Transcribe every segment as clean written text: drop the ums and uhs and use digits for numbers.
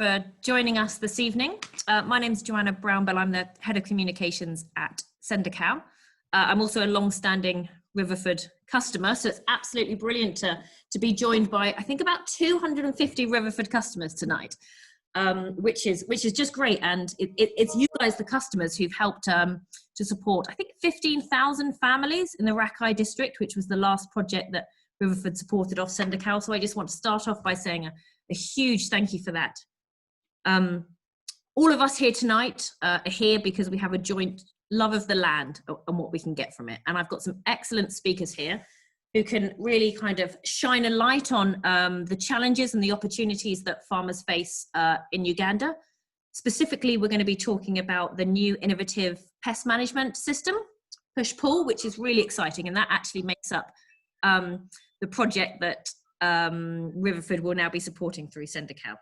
for joining us this evening. My name is Joanna Brownbell. I'm the Head of Communications at Send a Cow. I'm also a long-standing Riverford customer, so it's absolutely brilliant to be joined by, I think, about 250 Riverford customers tonight, which is just great. And it's you guys, the customers, who've helped to support, I think, 15,000 families in the Rakai district, which was the last project that Riverford supported off Send a Cow. So I just want to start off by saying a huge thank you for that. All of us here tonight are here because we have a joint love of the land and what we can get from it. And I've got some excellent speakers here who can really kind of shine a light on the challenges and the opportunities that farmers face in Uganda. Specifically, we're going to be talking about the new innovative pest management system, push-pull, which is really exciting. And that actually makes up the project that Riverford will now be supporting through Send a Cow.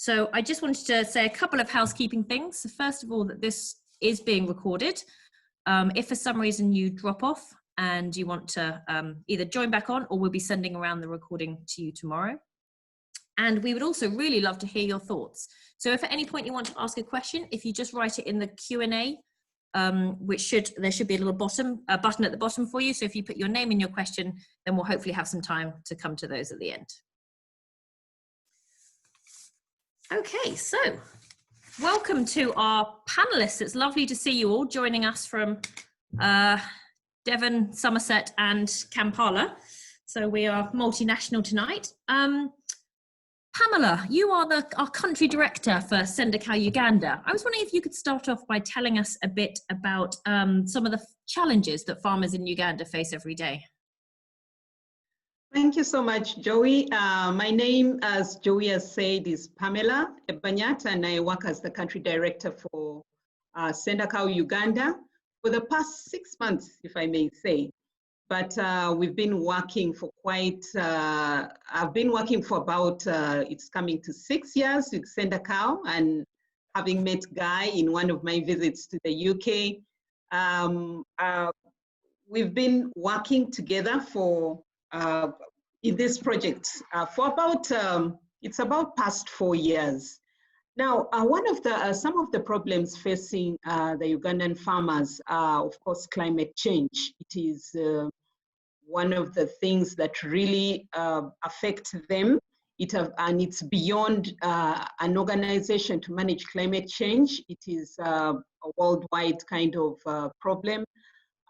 So I just wanted to say a couple of housekeeping things. So first of all, that this is being recorded. If for some reason you drop off and you want to either join back on, or we'll be sending around the recording to you tomorrow. And we would also really love to hear your thoughts. So if at any point you want to ask a question, if you just write it in the Q&A, there should be a little button at the bottom for you. So if you put your name in your question, then we'll hopefully have some time to come to those at the end. Okay, so welcome to our panelists. It's lovely to see you all joining us from Devon, Somerset and Kampala. So we are multinational tonight. Pamela, you are our country director for Send a Cow Uganda. I was wondering if you could start off by telling us a bit about some of the challenges that farmers in Uganda face every day. Thank you so much, Joey. My name, as Joey has said, is Pamela Ebanyat, and I work as the country director for Send a Cow Uganda for the past 6 months, if I may say. But we've been working for I've been working for about, it's coming to 6 years with Send a Cow, and having met Guy in one of my visits to the UK. We've been working together for in this project for about it's about past 4 years now. Some of the problems facing the Ugandan farmers are, of course, climate change. It is one of the things that really affect them. And it's beyond an organization to manage climate change. It is a worldwide kind of problem,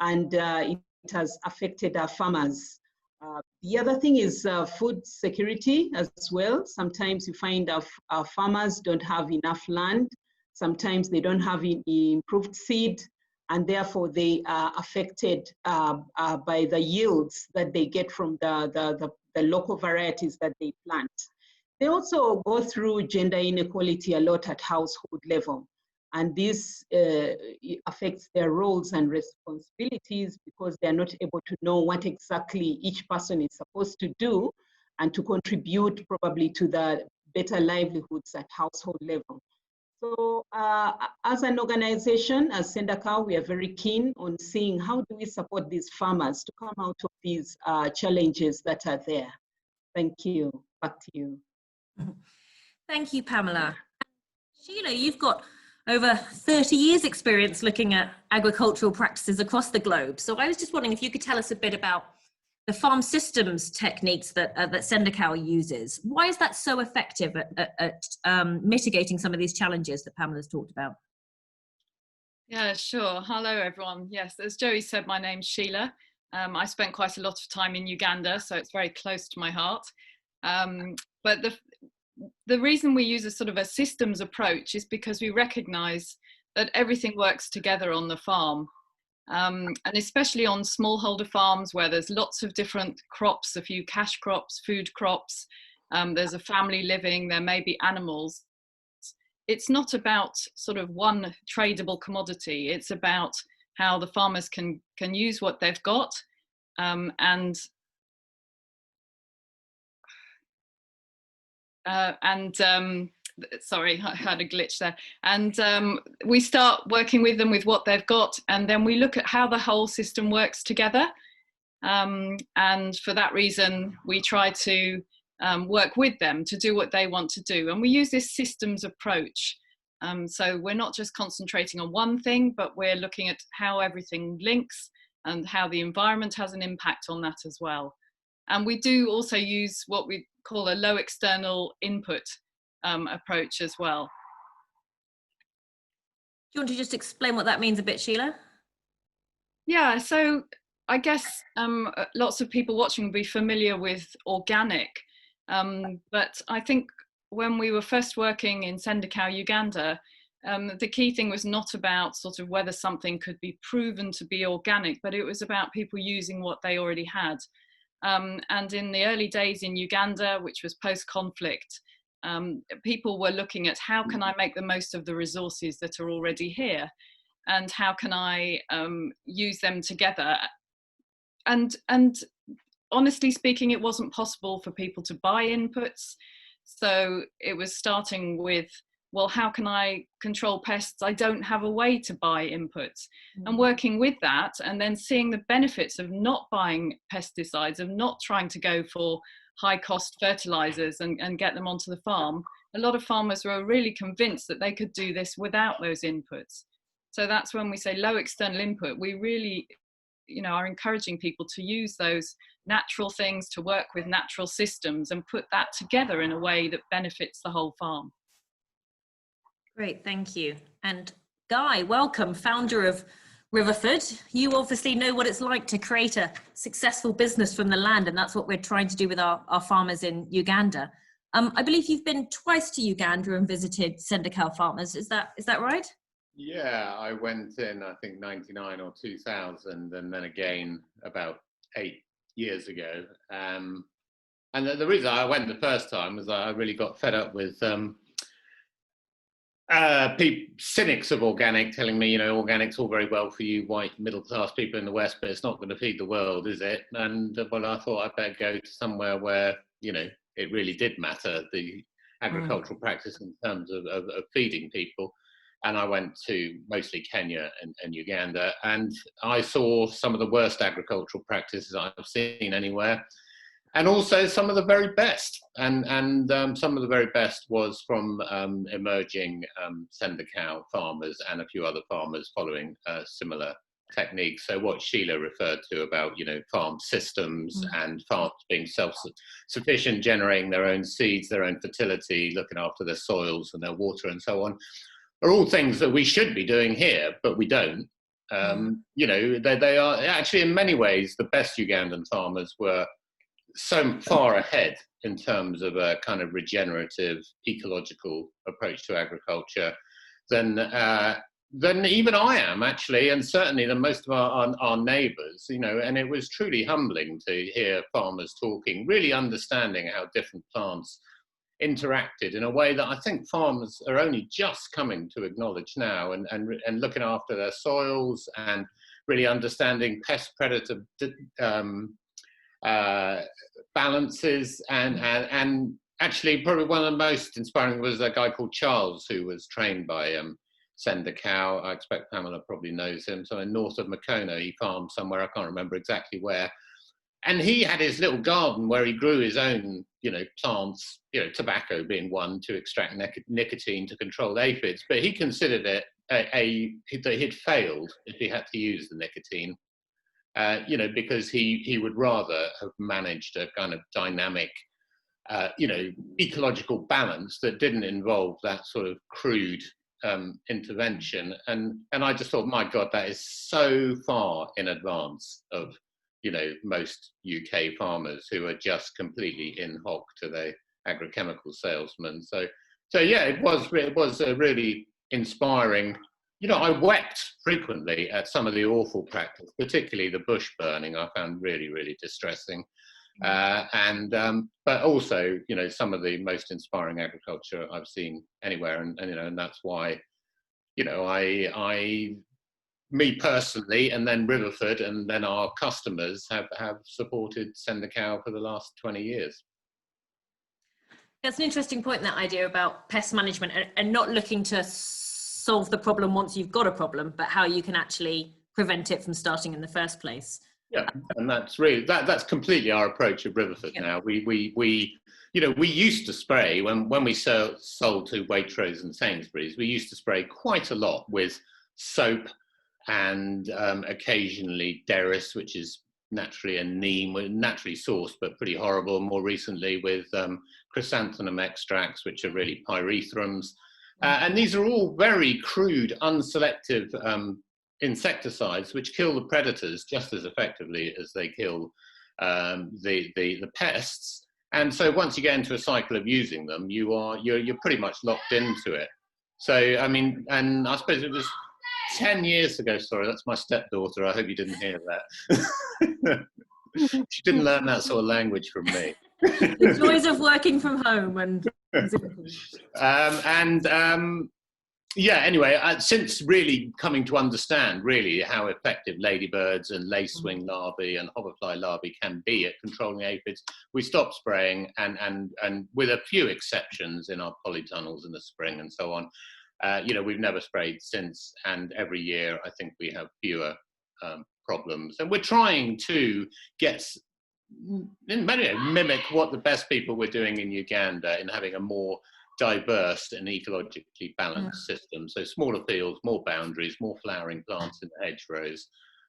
and it has affected our farmers. The other thing is food security as well. Sometimes you find our farmers don't have enough land. Sometimes they don't have improved seed, and therefore they are affected by the yields that they get from the local varieties that they plant. They also go through gender inequality a lot at household level. And this affects their roles and responsibilities because they're not able to know what exactly each person is supposed to do and to contribute probably to the better livelihoods at household level. So as an organization, as Send a Cow, we are very keen on seeing how do we support these farmers to come out of these challenges that are there. Thank you. Back to you. Thank you, Pamela. Sheila, you've got over 30 years experience looking at agricultural practices across the globe. So I was just wondering if you could tell us a bit about the farm systems techniques that Send a Cow uses. Why is that so effective at mitigating some of these challenges that Pamela's talked about? Yeah, sure. Hello, everyone. Yes, as Joey said, my name's Sheila. I spent quite a lot of time in Uganda, so it's very close to my heart. But the reason we use a sort of a systems approach is because we recognize that everything works together on the farm. And especially on smallholder farms where there's lots of different crops, a few cash crops, food crops, there's a family living, there may be animals. It's not about sort of one tradable commodity. It's about how the farmers can use what they've got sorry, I had a glitch there. And we start working with them with what they've got, and then we look at how the whole system works together. And for that reason, we try to work with them to do what they want to do. And we use this systems approach. So we're not just concentrating on one thing, but we're looking at how everything links and how the environment has an impact on that as well. And we do also use what we call a low external input approach as well. Do you want to just explain what that means a bit, Sheila? Yeah, so I guess lots of people watching will be familiar with organic, but I think when we were first working in Send-A-Cow, Uganda, the key thing was not about sort of whether something could be proven to be organic, but it was about people using what they already had. And in the early days in Uganda, which was post-conflict, people were looking at how can I make the most of the resources that are already here, and how can I use them together. And honestly speaking, it wasn't possible for people to buy inputs. So it was starting with, well, how can I control pests? I don't have a way to buy inputs. And working with that, and then seeing the benefits of not buying pesticides, of not trying to go for high cost fertilizers and get them onto the farm. A lot of farmers were really convinced that they could do this without those inputs. So that's when we say low external input, we really, are encouraging people to use those natural things, to work with natural systems and put that together in a way that benefits the whole farm. Great, thank you. And Guy, welcome, founder of Riverford. You obviously know what it's like to create a successful business from the land, and that's what we're trying to do with our farmers in Uganda. I believe you've been twice to Uganda and visited Send-A-Cow farmers. Is that right? Yeah, I went in, I think, 99 or 2000, and then again about 8 years ago. And the reason I went the first time was I really got fed up with cynics of organic telling me, organic's all very well for you white middle-class people in the West, but it's not going to feed the world, is it? And well, I thought I'd better go to somewhere where, it really did matter, the agricultural practice in terms of feeding people. And I went to mostly Kenya and Uganda, and I saw some of the worst agricultural practices I've seen anywhere, and also some of the very best. And some of the very best was from emerging Send-A-Cow farmers and a few other farmers following similar techniques. So what Sheila referred to about, farm systems and farms being self-sufficient, generating their own seeds, their own fertility, looking after their soils and their water and so on, are all things that we should be doing here, but we don't. They are actually, in many ways, the best Ugandan farmers were so far ahead in terms of a kind of regenerative, ecological approach to agriculture than even I am, actually, and certainly than most of our neighbours, and it was truly humbling to hear farmers talking, really understanding how different plants interacted in a way that I think farmers are only just coming to acknowledge now, and looking after their soils and really understanding pest predator balances, and actually probably one of the most inspiring was a guy called Charles, who was trained by Send-A-Cow. I expect Pamela probably knows him. So in north of Makono, he farmed somewhere, I can't remember exactly where. And he had his little garden where he grew his own, plants, tobacco being one, to extract nicotine to control aphids. But he considered it that he'd failed if he had to use the nicotine, because he would rather have managed a kind of dynamic, ecological balance that didn't involve that sort of crude intervention. And I just thought, my God, that is so far in advance of most UK farmers who are just completely in hock to the agrochemical salesmen. So yeah, it was a really inspiring. I wept frequently at some of the awful practice, particularly the bush burning. I found really, really distressing. But also, some of the most inspiring agriculture I've seen anywhere, and that's why, me personally, and then Riverford, and then our customers have supported Send-A-Cow for the last 20 years. That's an interesting point, that idea about pest management and not looking to solve the problem once you've got a problem, but how you can actually prevent it from starting in the first place. Yeah, and that's really that's completely our approach at Riverford now. We you know, we used to spray when we sold to Waitrose and Sainsbury's. We used to spray quite a lot with soap and occasionally Deris, which is naturally a neem, naturally sourced but pretty horrible. More recently with chrysanthemum extracts, which are really pyrethrums, and these are all very crude, unselective insecticides which kill the predators just as effectively as they kill the pests. And so once you get into a cycle of using them, you're pretty much locked into it. So I mean, and I suppose it was 10 years ago. Sorry, that's my stepdaughter. I hope you didn't hear that. She didn't learn that sort of language from me. The joys of working from home and yeah, anyway, since really coming to understand really how effective ladybirds and lacewing larvae and hoverfly larvae can be at controlling aphids, we stopped spraying, and with a few exceptions in our polytunnels in the spring and so on, you know, we've never sprayed since, and every year I think we have fewer problems. And we're trying to mimic what the best people were doing in Uganda in having a more diverse and ecologically balanced system. So smaller fields, more boundaries, more flowering plants in the hedgerows,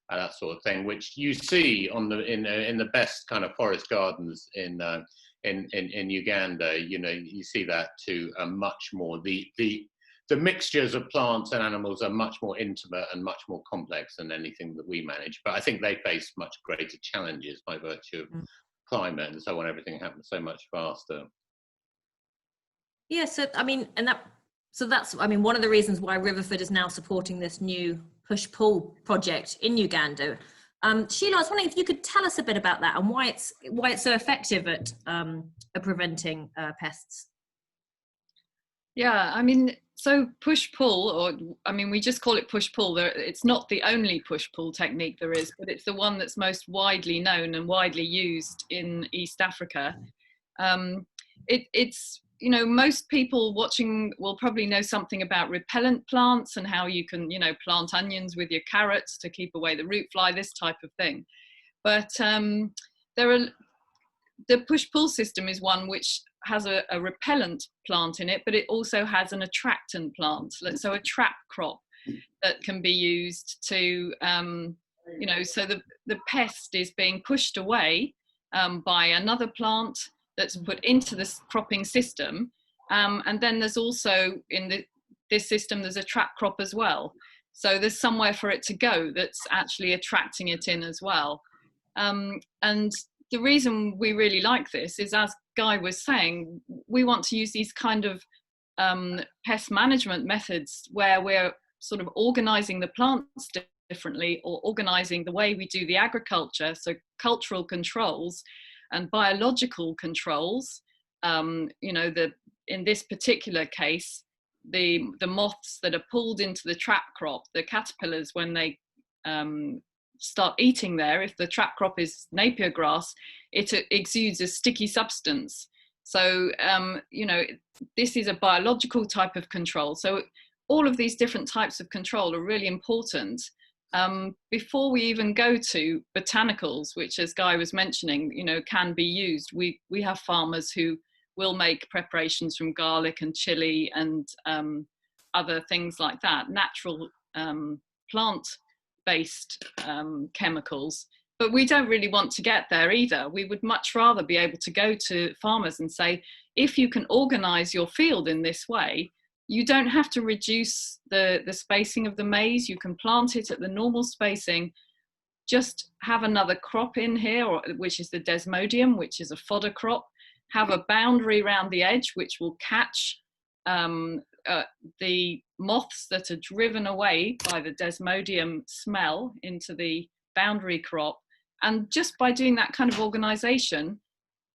that sort of thing, which you see on in the best kind of forest gardens in Uganda. You know, you see that to a much more the mixtures of plants and animals are much more intimate and much more complex than anything that we manage. But I think they face much greater challenges by virtue of climate and so on. Everything happens so much faster. Yeah, so I mean, that's I mean, one of the reasons why Riverford is now supporting this new push-pull project in Uganda. Sheila, I was wondering if you could tell us a bit about that and why it's so effective at preventing pests. Yeah, I mean, so push-pull, or I mean, we just call it push-pull. It's not the only push-pull technique there is, but it's the one that's most widely known and widely used in East Africa. It's you know, most people watching will probably know something about repellent plants and how you can, you know, plant onions with your carrots to keep away the root fly, this type of thing. But the push-pull system is one which has a repellent plant in it, but it also has an attractant plant, so a trap crop that can be used to, you know, so the pest is being pushed away by another plant that's put into this cropping system, and then there's also in this system there's a trap crop as well, so there's somewhere for it to go that's actually attracting it in as well. And the reason we really like this is, as Guy was saying, we want to use these kind of pest management methods where we're sort of organizing the plants differently, or organizing the way we do the agriculture, so cultural controls and biological controls. You know, in this particular case, the moths that are pulled into the trap crop, the caterpillars, when they start eating there, if the trap crop is Napier grass, it exudes a sticky substance. So, you know, this is a biological type of control. So all of these different types of control are really important. Before we even go to botanicals, which, as Guy was mentioning, you know, can be used. We have farmers who will make preparations from garlic and chili and other things like that, natural plant-based chemicals. But we don't really want to get there either. We would much rather be able to go to farmers and say, if you can organize your field in this way, you don't have to reduce the spacing of the maize. You can plant it at the normal spacing. Just have another crop in here, which is the desmodium, which is a fodder crop. Have a boundary around the edge, which will catch the moths that are driven away by the desmodium smell into the boundary crop. And just by doing that kind of organization,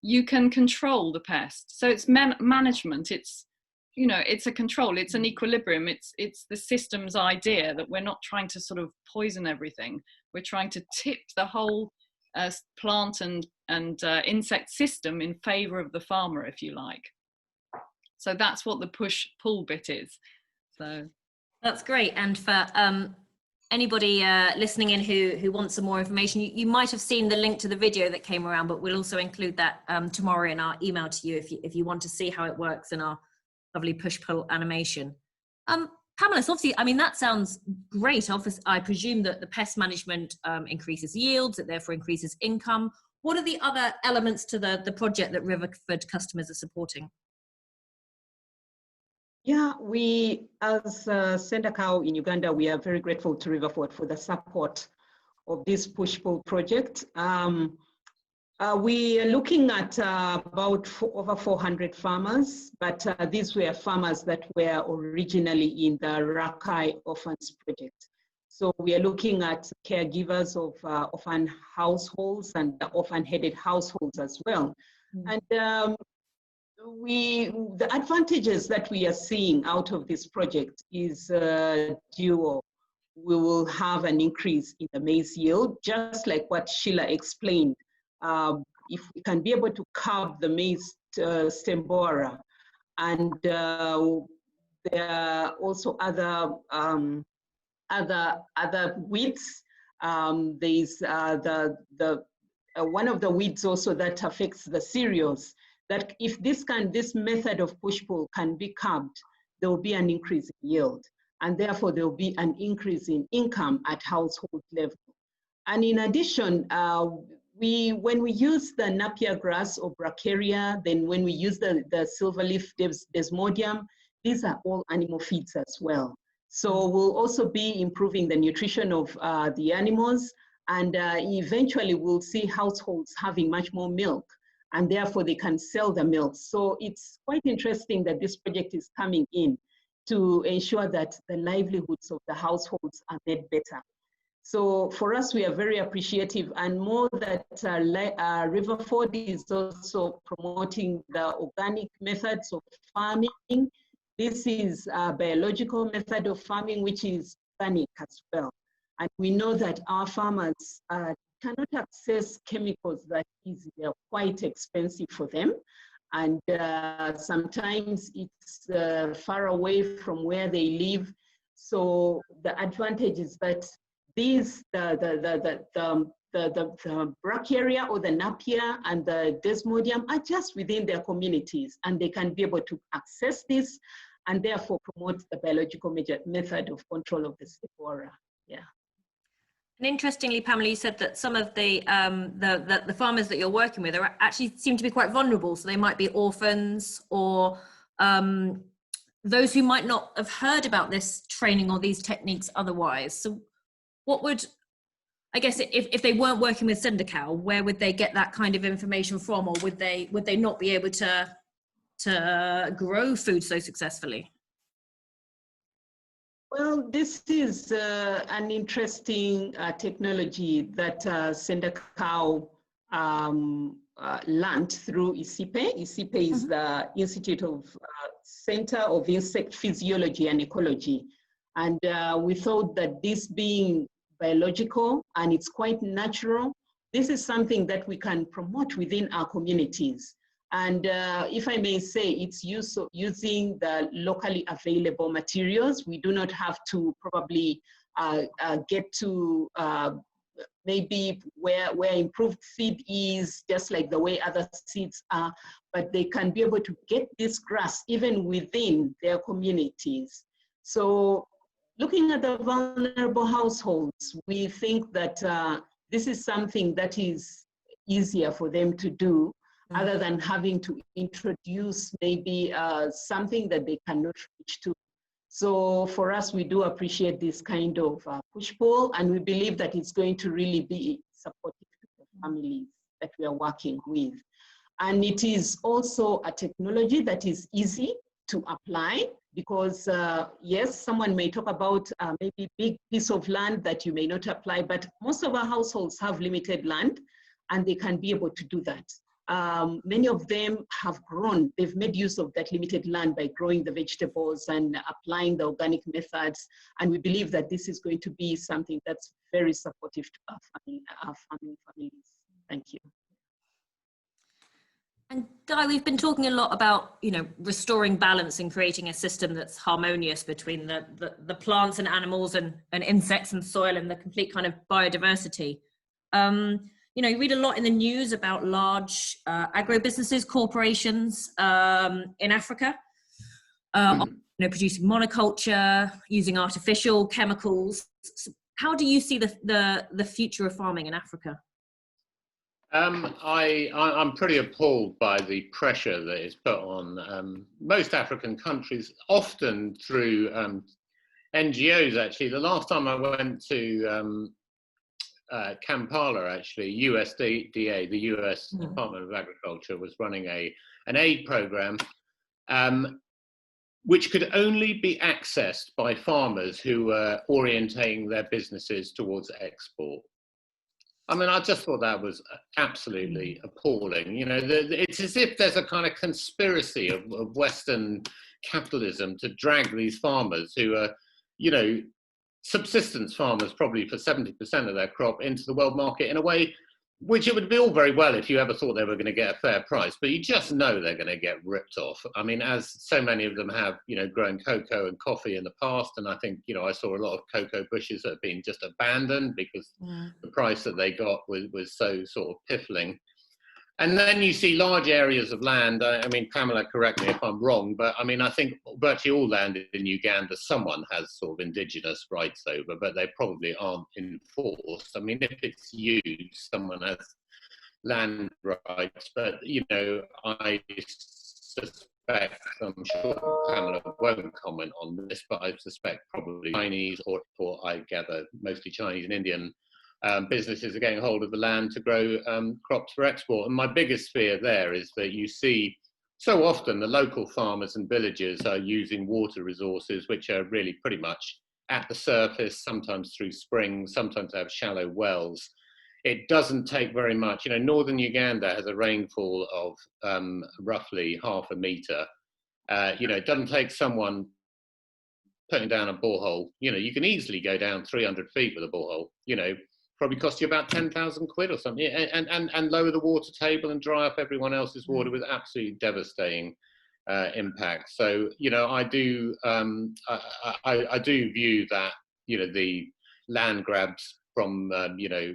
you can control the pest. So it's management. It's, you know, it's a control, it's an equilibrium, it's the system's idea that we're not trying to sort of poison everything. We're trying to tip the whole plant and insect system in favor of the farmer, if you like. So that's what the push-pull bit is. So that's great. And for anybody listening in who wants some more information, you might have seen the link to the video that came around, but we'll also include that tomorrow in our email to you if you want to see how it works in our lovely push-pull animation. Pamela, so obviously, I mean, that sounds great. Obviously, I presume that the pest management increases yields, it therefore increases income. What are the other elements to the project that Riverford customers are supporting? Yeah, we, as Send a Cow in Uganda, we are very grateful to Riverford for the support of this push-pull project. We are looking at about over 400 farmers, but these were farmers that were originally in the Rakai Orphans Project. So we are looking at caregivers of orphan households and orphan-headed households as well. And the advantages that we are seeing out of this project is dual. We will have an increase in the maize yield, just like what Sheila explained. If we can be able to curb the maize stem borer, and there are also other weeds. There's one of the weeds also that affects the cereals. That if this method of push-pull can be curbed, there will be an increase in yield, and therefore there will be an increase in income at household level. And in addition, when we use the napier grass or bracharia, then when we use the silverleaf desmodium, these are all animal feeds as well. So we'll also be improving the nutrition of the animals, and eventually we'll see households having much more milk, and therefore they can sell the milk. So it's quite interesting that this project is coming in to ensure that the livelihoods of the households are made better. So for us, we are very appreciative, and more that Riverford is also promoting the organic methods of farming. This is a biological method of farming, which is organic as well. And we know that our farmers cannot access chemicals that easily. They're quite expensive for them. And sometimes it's far away from where they live. So the advantage is that these, the bracharia or the napier and the desmodium are just within their communities, and they can be able to access this and therefore promote the biological method of control of the stem borer. Yeah. And interestingly, Pamela, you said that some of the farmers that you're working with are actually seem to be quite vulnerable. So they might be orphans or those who might not have heard about this training or these techniques otherwise. So what would, I guess, if they weren't working with Send a Cow, where would they get that kind of information from, or would they not be able to grow food so successfully? Well, this is an interesting technology that Send a Cow learned through ISIPE. ISIPE is the Institute of Center of Insect Physiology and Ecology. And we thought that this being biological and it's quite natural, this is something that we can promote within our communities. And if I may say, it's using the locally available materials. We do not have to probably get to maybe where improved seed is, just like the way other seeds are, but they can be able to get this grass even within their communities. So looking at the vulnerable households, we think that this is something that is easier for them to do, other than having to introduce maybe something that they cannot reach to. So for us, we do appreciate this kind of push-pull, and we believe that it's going to really be supportive to the families that we are working with. And it is also a technology that is easy to apply, because yes, someone may talk about maybe big piece of land that you may not apply, but most of our households have limited land, and they can be able to do that. Many of them have grown, they've made use of that limited land by growing the vegetables and applying the organic methods. And we believe that this is going to be something that's very supportive to our farming families. Thank you. And Guy, we've been talking a lot about, you know, restoring balance and creating a system that's harmonious between the plants and animals and insects and soil and the complete kind of biodiversity. You know, you read a lot in the news about large agro-businesses, corporations in Africa, you know, producing monoculture, using artificial chemicals. How do you see the future of farming in Africa? I'm pretty appalled by the pressure that is put on most African countries, often through NGOs. Actually, the last time I went to Kampala, actually, USDA, the US Department of Agriculture, was running an aid program which could only be accessed by farmers who were orientating their businesses towards export. I mean, I just thought that was absolutely appalling. You know, it's as if there's a kind of conspiracy of Western capitalism to drag these farmers who are, you know, subsistence farmers, probably for 70% of their crop, into the world market in a way which it would be all very well if you ever thought they were going to get a fair price, but you just know they're going to get ripped off. I mean, as so many of them have, you know, grown cocoa and coffee in the past, and I think, you know, I saw a lot of cocoa bushes that have been just abandoned because the price that they got was so sort of piffling. And then you see large areas of land. I mean, Pamela, correct me if I'm wrong, but I mean, I think virtually all land in Uganda, someone has sort of indigenous rights over, but they probably aren't enforced. I mean, if it's used, someone has land rights, but, you know, I suspect, I'm sure Pamela won't comment on this, but I suspect probably Chinese, or I gather mostly Chinese and Indian businesses are getting hold of the land to grow crops for export. And my biggest fear there is that you see so often the local farmers and villagers are using water resources which are really pretty much at the surface, sometimes through springs, sometimes they have shallow wells. It doesn't take very much. You know, northern Uganda has a rainfall of roughly 0.5 meter. You know, it doesn't take someone putting down a borehole. You know, you can easily go down 300 feet with a borehole, you know, probably cost you about 10,000 quid or something, and lower the water table and dry up everyone else's water with absolutely devastating impact. So, you know, I do view that, you know, the land grabs from, you know,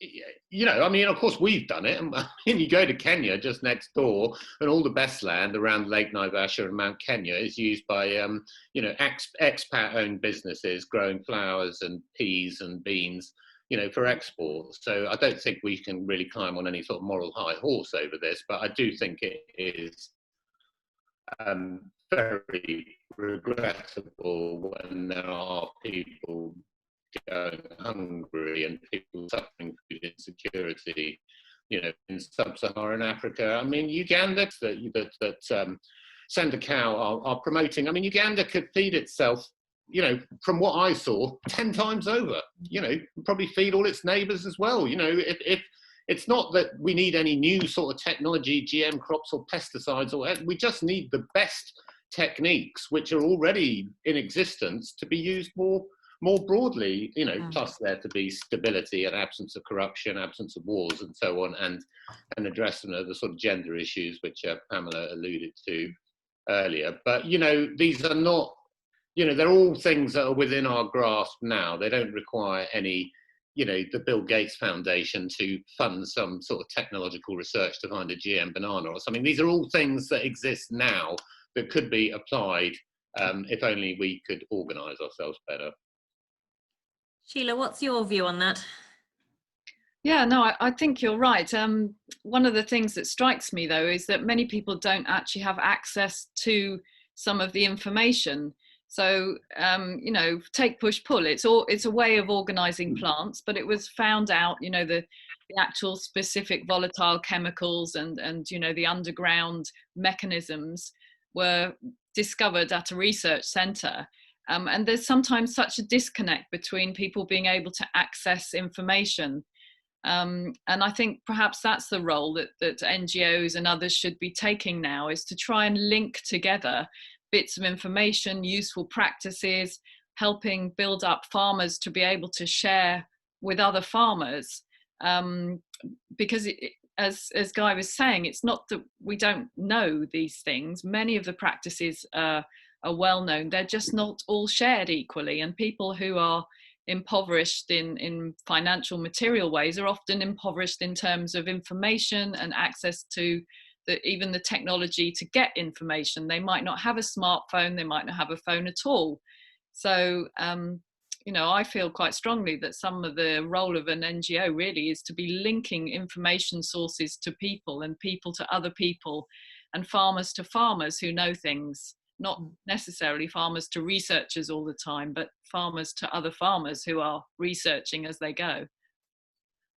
I mean, of course we've done it. And you go to Kenya just next door, and all the best land around Lake Naivasha and Mount Kenya is used by, you know, expat-owned businesses growing flowers and peas and beans, you know, for export. So I don't think we can really climb on any sort of moral high horse over this, but I do think it is very regrettable when there are people going hungry and people suffering food insecurity, you know, in sub-Saharan Africa. I mean, Uganda that Send a Cow are promoting. I mean, Uganda could feed itself, you know, from what I saw, 10 times over, you know, probably feed all its neighbors as well. You know, if it's not that we need any new sort of technology, GM crops or pesticides, or we just need the best techniques which are already in existence to be used more broadly, you know, plus there to be stability and absence of corruption, absence of wars and so on, and address the sort of gender issues which Pamela alluded to earlier. But, you know, these are not, you know, they're all things that are within our grasp now. They don't require any, you know, the Bill Gates Foundation to fund some sort of technological research to find a GM banana or something. These are all things that exist now that could be applied if only we could organise ourselves better. Sheila, what's your view on that? Yeah, no, I think you're right. One of the things that strikes me, though, is that many people don't actually have access to some of the information. So, you know, take push pull. It's a way of organising plants, but it was found out, you know, the actual specific volatile chemicals and you know, the underground mechanisms were discovered at a research centre. And there's sometimes such a disconnect between people being able to access information. And I think perhaps that's the role that NGOs and others should be taking now, is to try and link together bits of information, useful practices, helping build up farmers to be able to share with other farmers. Because as Guy was saying, it's not that we don't know these things. Many of the practices are well known. They're just not all shared equally, and people who are impoverished in financial material ways are often impoverished in terms of information and access to even the technology to get information. They might not have a smartphone, they might not have a phone at all. So you know, I feel quite strongly that some of the role of an NGO really is to be linking information sources to people, and people to other people, and farmers to farmers who know things, not necessarily farmers to researchers all the time, but farmers to other farmers who are researching as they go.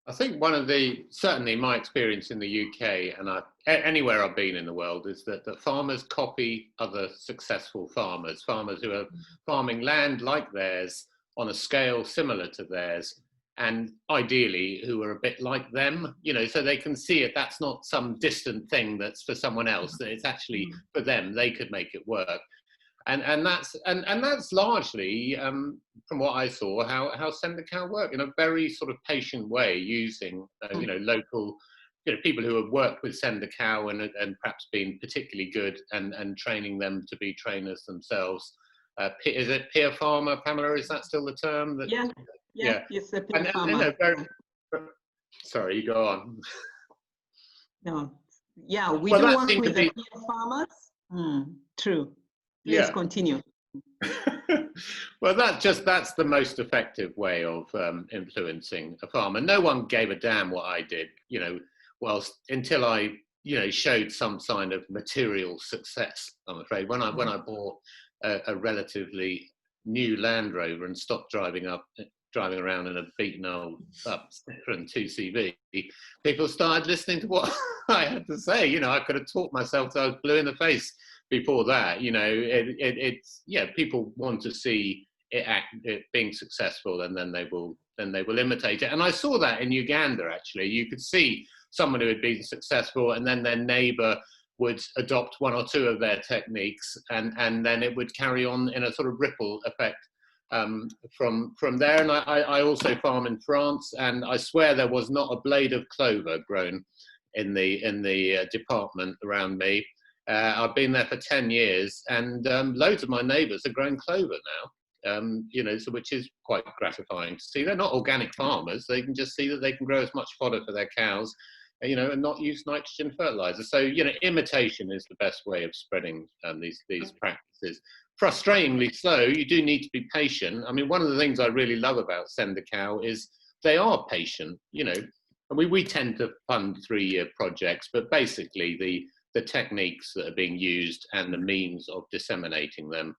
I think one of the, certainly my experience in the UK and anywhere I've been in the world, is that farmers copy other successful farmers who are farming land like theirs on a scale similar to theirs, and ideally who are a bit like them, you know, so they can see it. That's not some distant thing that's for someone else, that it's actually for them. They could make it work. And that's largely, from what I saw, how Send the Cow work, in a very sort of patient way, using you know, local, you know, people who have worked with Send the Cow and perhaps been particularly good, and training them to be trainers themselves. Is it peer farmer, Pamela? Is that still the term? That, yeah. It's a peer farmer. Sorry, you go on. No, yeah, we do work with the peer farmers. True. Please continue. Well, that's the most effective way of influencing a farmer. No one gave a damn what I did, you know, until I, you know, showed some sign of material success. I'm afraid when I bought a relatively new Land Rover and stopped driving around in a beaten old Citroen 2CV, people started listening to what I had to say. You know, I could have taught myself till I was blue in the face before that. You know, it's people want to see it being successful, and then they will imitate it. And I saw that in Uganda, actually. You could see someone who had been successful, and then their neighbour would adopt one or two of their techniques, and then it would carry on in a sort of ripple effect from there. And I also farm in France, and I swear there was not a blade of clover grown in the department around me. I've been there for 10 years, and loads of my neighbours are growing clover now. You know, so which is quite gratifying to see. They're not organic farmers; they can just see that they can grow as much fodder for their cows, you know, and not use nitrogen fertilizer. So, you know, imitation is the best way of spreading these practices. Frustratingly slow. You do need to be patient. I mean, one of the things I really love about Send the Cow is they are patient. You know, and we tend to fund 3-year projects, but basically the techniques that are being used and the means of disseminating them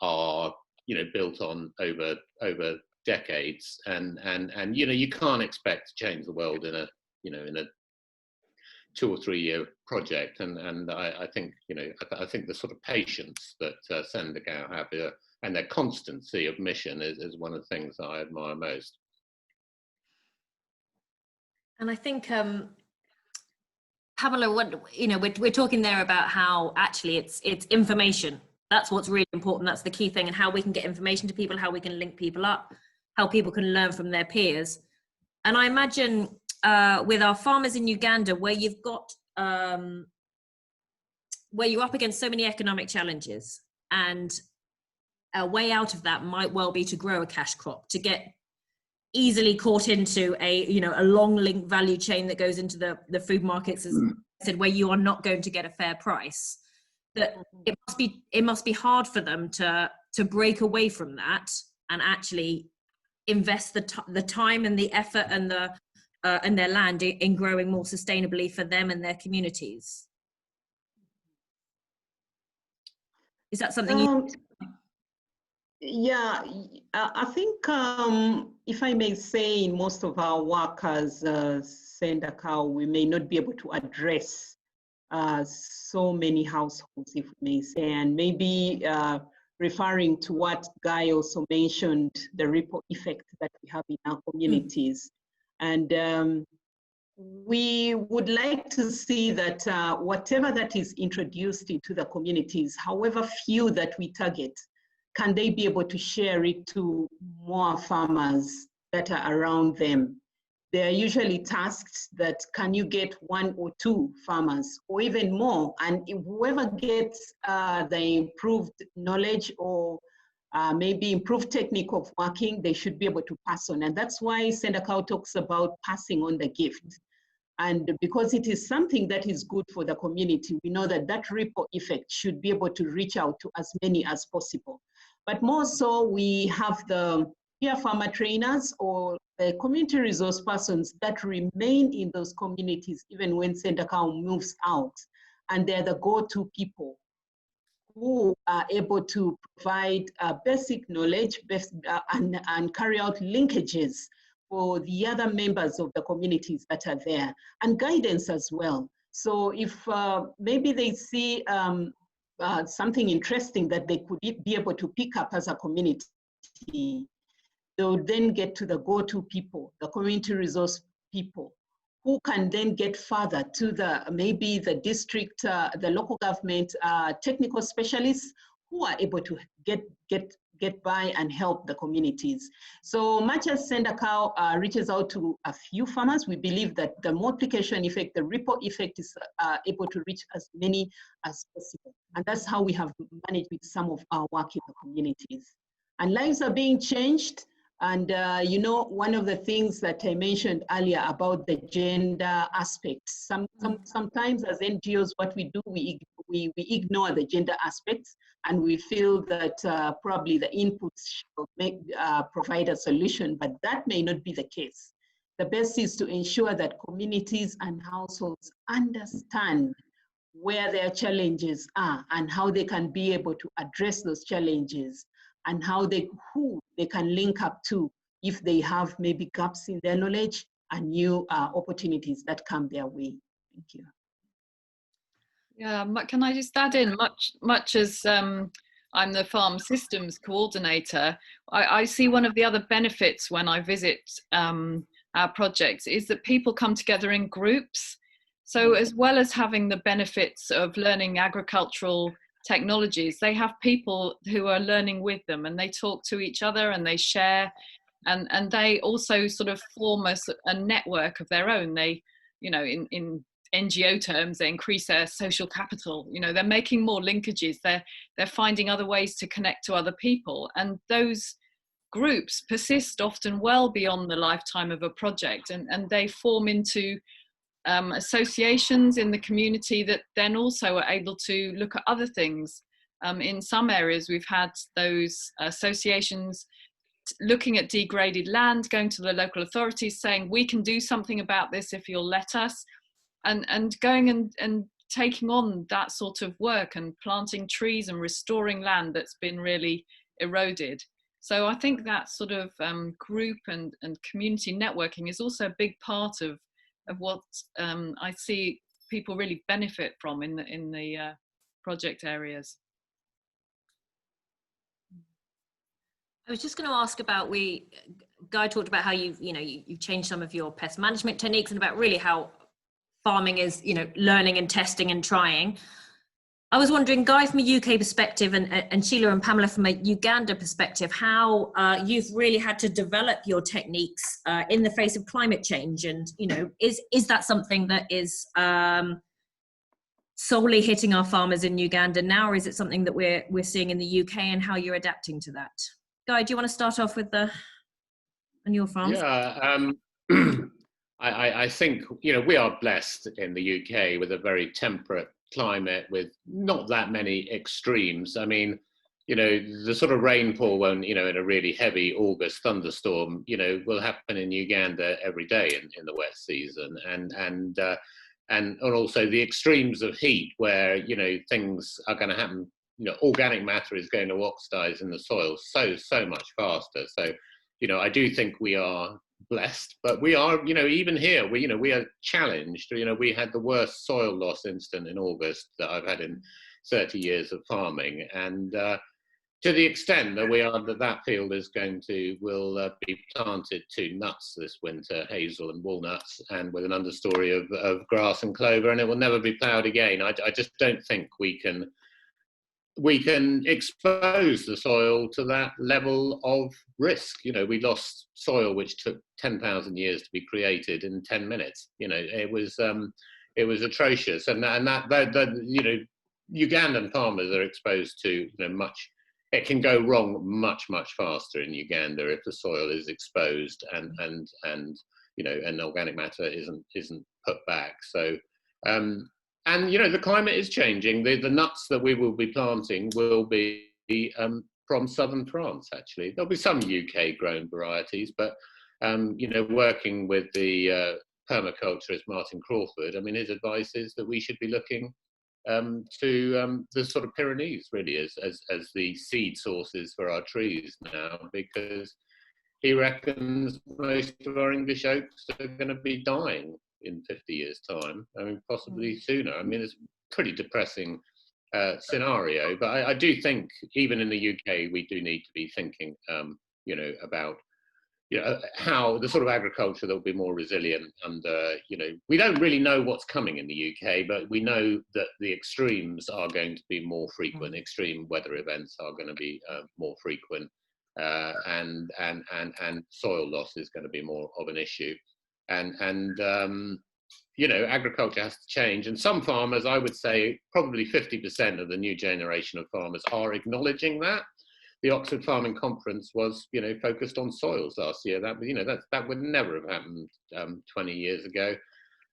are, you know, built on over decades, and you know, you can't expect to change the world in a 2 or 3 year project, and I think, you know, I think the sort of patience that Send the Cow have and their constancy of mission is one of the things that I admire most. And I think Pamela, we're talking there about how actually it's information. That's what's really important. That's the key thing, and how we can get information to people, how we can link people up, how people can learn from their peers. And I imagine with our farmers in Uganda, where you've got, where you're up against so many economic challenges, and a way out of that might well be to grow a cash crop, to get easily caught into a long link value chain that goes into the food markets, as I said, where you are not going to get a fair price. That it must be hard for them to break away from that and actually invest the time and the effort and their land in growing more sustainably for them and their communities. Is that something you? Yeah, I think if I may say, in most of our work as Send the Cow, we may not be able to address so many households, if we may say, and maybe referring to what Guy also mentioned, the ripple effect that we have in our communities. And we would like to see that whatever that is introduced into the communities, however few that we target, can they be able to share it to more farmers that are around them? they're usually tasked that can you get 1 or 2 farmers or even more, and if whoever gets the improved knowledge or maybe improved technique of working, they should be able to pass on. And that's why Sendakau talks about passing on the gift. And because it is something that is good for the community, we know that that ripple effect should be able to reach out to as many as possible. But more so, we have the peer farmer trainers or the community resource persons that remain in those communities even when Sendakau moves out. And they're the go-to people who are able to provide basic knowledge and carry out linkages for the other members of the communities that are there, and guidance as well. So if maybe they see something interesting that they could be able to pick up as a community, they would then get to the go-to people, the community resource people, who can then get further to the maybe the district, the local government technical specialists who are able to get by and help the communities. So much as Sendakau reaches out to a few farmers, we believe that the multiplication effect, the ripple effect is able to reach as many as possible. And that's how we have managed with some of our work in the communities. And lives are being changed. And you know, one of the things that I mentioned earlier about the gender aspects, sometimes as NGOs, what we do, we ignore the gender aspects, and we feel that probably the inputs should provide a solution, but that may not be the case. The best is to ensure that communities and households understand where their challenges are and how they can be able to address those challenges, and who they can link up to if they have maybe gaps in their knowledge and new opportunities that come their way. Thank you. Yeah, can I just add in, much as I'm the farm systems coordinator, I see one of the other benefits when I visit our projects is that people come together in groups. So as well as having the benefits of learning agricultural technologies, they have people who are learning with them, and they talk to each other and they share, and they also sort of form a network of their own. They, you know, in NGO terms, they increase their social capital. You know, they're making more linkages, they're finding other ways to connect to other people, and those groups persist often well beyond the lifetime of a project, and they form into associations in the community that then also are able to look at other things. In some areas, we've had those associations looking at degraded land, going to the local authorities saying, we can do something about this if you'll let us, and going and taking on that sort of work and planting trees and restoring land that's been really eroded. So I think that sort of group and community networking is also a big part of what I see people really benefit from in the project areas. I was just going to ask about, Guy talked about how you've changed some of your pest management techniques, and about really how farming is, learning and testing and trying. I was wondering, Guy, from a UK perspective, and Sheila and Pamela from a Uganda perspective, how you've really had to develop your techniques in the face of climate change, and is that something that is solely hitting our farmers in Uganda now, or is it something that we're seeing in the UK, and how you're adapting to that? Guy, do you want to start off with on your farms? Yeah, I think we are blessed in the UK with a very temperate climate with not that many extremes. I mean, the sort of rainfall when, in a really heavy August thunderstorm, will happen in Uganda every day in the wet season. And also the extremes of heat where, things are going to happen, organic matter is going to oxidize in the soil so much faster. So, I do think we are blessed, but we are, even here, we are challenged. We had the worst soil loss incident in August that I've had in 30 years of farming, and to the extent that that field will be planted to nuts this winter, hazel and walnuts, and with an understory of grass and clover, and it will never be ploughed again. I just don't think we can we can expose the soil to that level of risk. You know, we lost soil which took 10,000 years to be created in 10 minutes. You know, it was atrocious, and that you know, Ugandan farmers are exposed to, you know, much. It can go wrong much faster in Uganda if the soil is exposed and you know, and organic matter isn't put back. So. And you know, the climate is changing. The nuts that we will be planting will be from southern France. Actually, there'll be some UK grown varieties, but you know, working with the permaculturist Martin Crawford, I mean, his advice is that we should be looking to the sort of Pyrenees really as the seed sources for our trees now, because he reckons most of our English oaks are going to be dying in 50 years' time. I mean, possibly sooner. I mean, it's a pretty depressing scenario, but I do think even in the UK we do need to be thinking, you know, about, you know, how the sort of agriculture that will be more resilient. And you know, we don't really know what's coming in the UK, but we know that the extremes are going to be more frequent. Extreme weather events are going to be more frequent, and soil loss is going to be more of an issue. And you know, agriculture has to change. And some farmers, I would say probably 50% of the new generation of farmers are acknowledging that. The Oxford Farming Conference was, you know, focused on soils last year. That, you know, that would never have happened 20 years ago.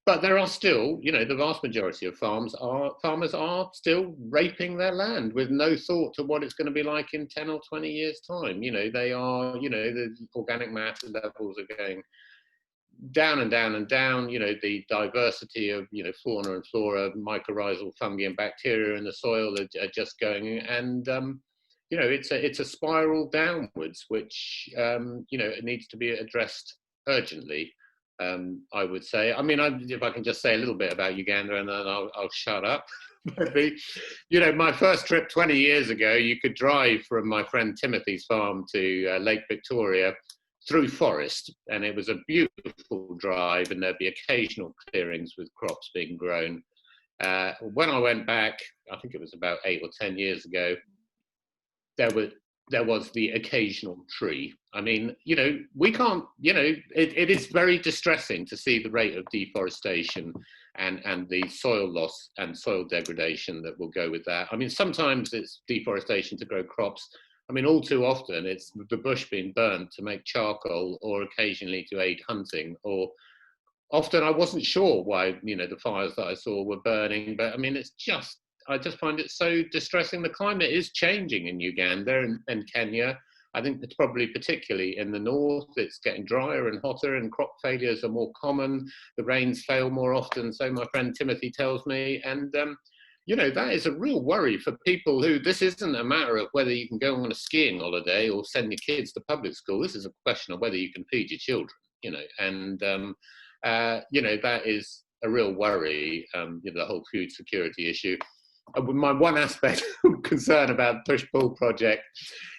But there are still, you know, the vast majority of farmers are still raping their land with no thought to what it's going to be like in 10 or 20 years' time. You know, they are, you know, the organic matter levels are going down and down and down. You know, the diversity of, you know, fauna and flora, mycorrhizal fungi and bacteria in the soil are just going, and you know, it's a spiral downwards, which you know, it needs to be addressed urgently. I would say. I mean, if I can just say a little bit about Uganda, and then I'll shut up. But you know, my first trip 20 years ago, you could drive from my friend Timothy's farm to Lake Victoria through forest, and it was a beautiful drive, and there'd be occasional clearings with crops being grown. When I went back, I think it was about 8 or 10 years ago, there was the occasional tree. I mean, you know, we can't, you know, it is very distressing to see the rate of deforestation and the soil loss and soil degradation that will go with that. I mean, sometimes it's deforestation to grow crops. I mean, all too often it's the bush being burnt to make charcoal, or occasionally to aid hunting, or often I wasn't sure why, you know, the fires that I saw were burning, but I mean, I just find it so distressing. The climate is changing in Uganda and Kenya. I think it's probably particularly in the north, it's getting drier and hotter, and crop failures are more common. The rains fail more often, so my friend Timothy tells me. And you know, that is a real worry for people who, this isn't a matter of whether you can go on a skiing holiday or send your kids to public school. This is a question of whether you can feed your children, you know, and, you know, that is a real worry, you know, the whole food security issue. My one aspect of concern about push-pull project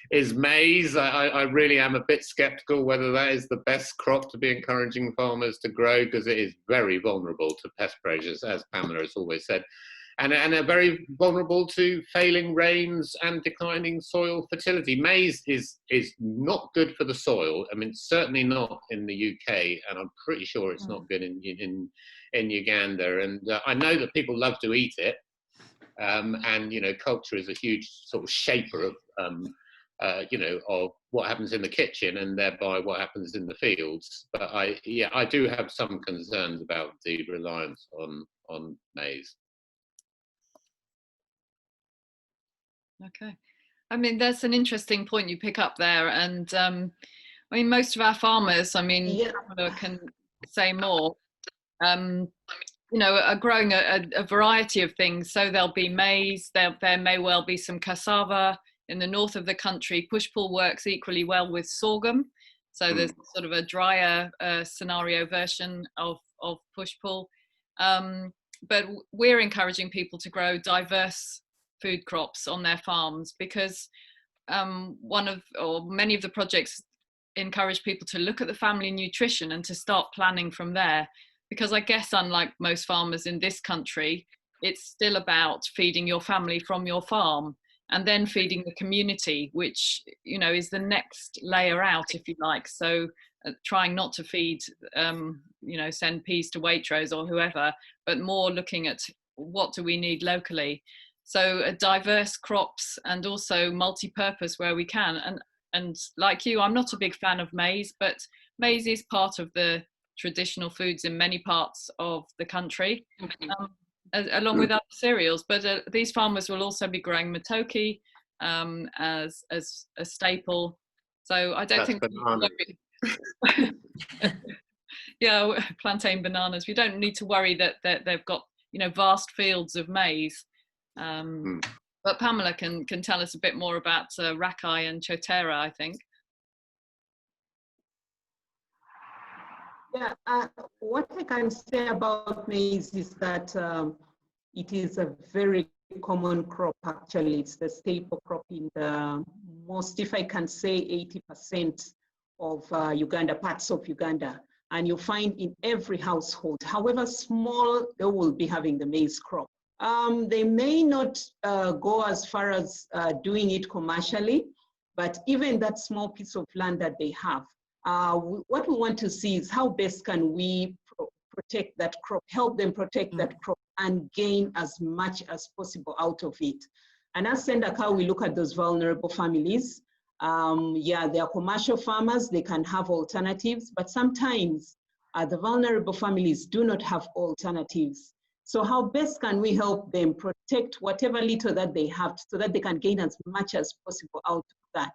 is maize. I really am a bit skeptical whether that is the best crop to be encouraging farmers to grow, because it is very vulnerable to pest pressures, as Pamela has always said. And are very vulnerable to failing rains and declining soil fertility. Maize is not good for the soil. I mean, certainly not in the UK, and I'm pretty sure it's not good in Uganda. And I know that people love to eat it, and you know, culture is a huge sort of shaper of you know, of what happens in the kitchen and thereby what happens in the fields. But I do have some concerns about the reliance on maize. Okay. I mean, that's an interesting point you pick up there. And I mean, most of our farmers, I mean, Pamela can say more, you know, are growing a variety of things. So there'll be maize, there may well be some cassava. In the north of the country, push-pull works equally well with sorghum. So there's sort of a drier scenario version of push-pull. But we're encouraging people to grow diverse food crops on their farms, because many of the projects encourage people to look at the family nutrition and to start planning from there, because I guess unlike most farmers in this country, it's still about feeding your family from your farm. and then feeding the community, which, you know, is the next layer out, if you like. So trying not to feed, you know, send peas to Waitrose or whoever, but more looking at what do we need locally. So diverse crops and also multi-purpose where we can. And like you, I'm not a big fan of maize, but maize is part of the traditional foods in many parts of the country, along with other cereals. But these farmers will also be growing matoke as a staple. So I don't think yeah, plantain bananas. We don't need to worry that they've got, you know, vast fields of maize. But Pamela can tell us a bit more about Rakai and Chotera, I think. Yeah, what I can say about maize is that it is a very common crop. Actually, it's the staple crop in the most, if I can say, 80% of Uganda, parts of Uganda. And you find in every household, however small, they will be having the maize crop. They may not go as far as doing it commercially, but even that small piece of land that they have, what we want to see is how best can we protect that crop, help them protect that crop and gain as much as possible out of it. And as Sendakau, we look at those vulnerable families. Yeah, they are commercial farmers, they can have alternatives, but sometimes the vulnerable families do not have alternatives. So how best can we help them protect whatever little that they have so that they can gain as much as possible out of that?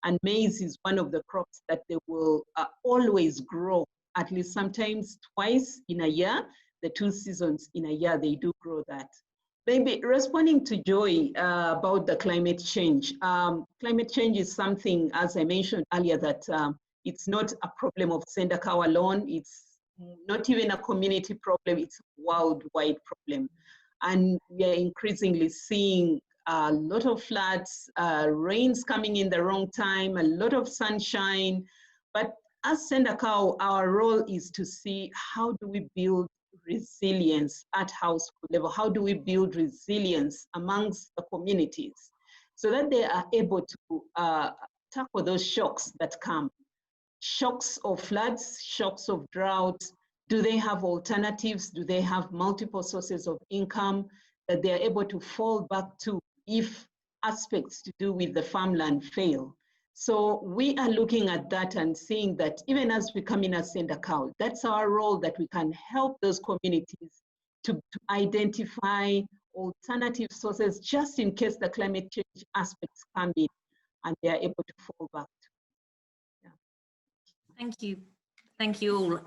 And maize is one of the crops that they will always grow, at least sometimes twice in a year. The 2 seasons in a year, they do grow that. Maybe responding to Joy about the climate change. Climate change is something, as I mentioned earlier, that it's not a problem of Sendakau alone. It's not even a community problem, it's a worldwide problem. And we are increasingly seeing a lot of floods, rains coming in the wrong time, a lot of sunshine. But as Sendakau, our role is to see how do we build resilience at household level? How do we build resilience amongst the communities so that they are able to tackle those shocks that come? Shocks of floods, shocks of drought. Do they have alternatives? Do they have multiple sources of income that they are able to fall back to if aspects to do with the farmland fail? So we are looking at that and seeing that even as we come in as Sendakau, that's our role, that we can help those communities to identify alternative sources just in case the climate change aspects come in and they are able to fall back to. Yeah. Thank you. Thank you all.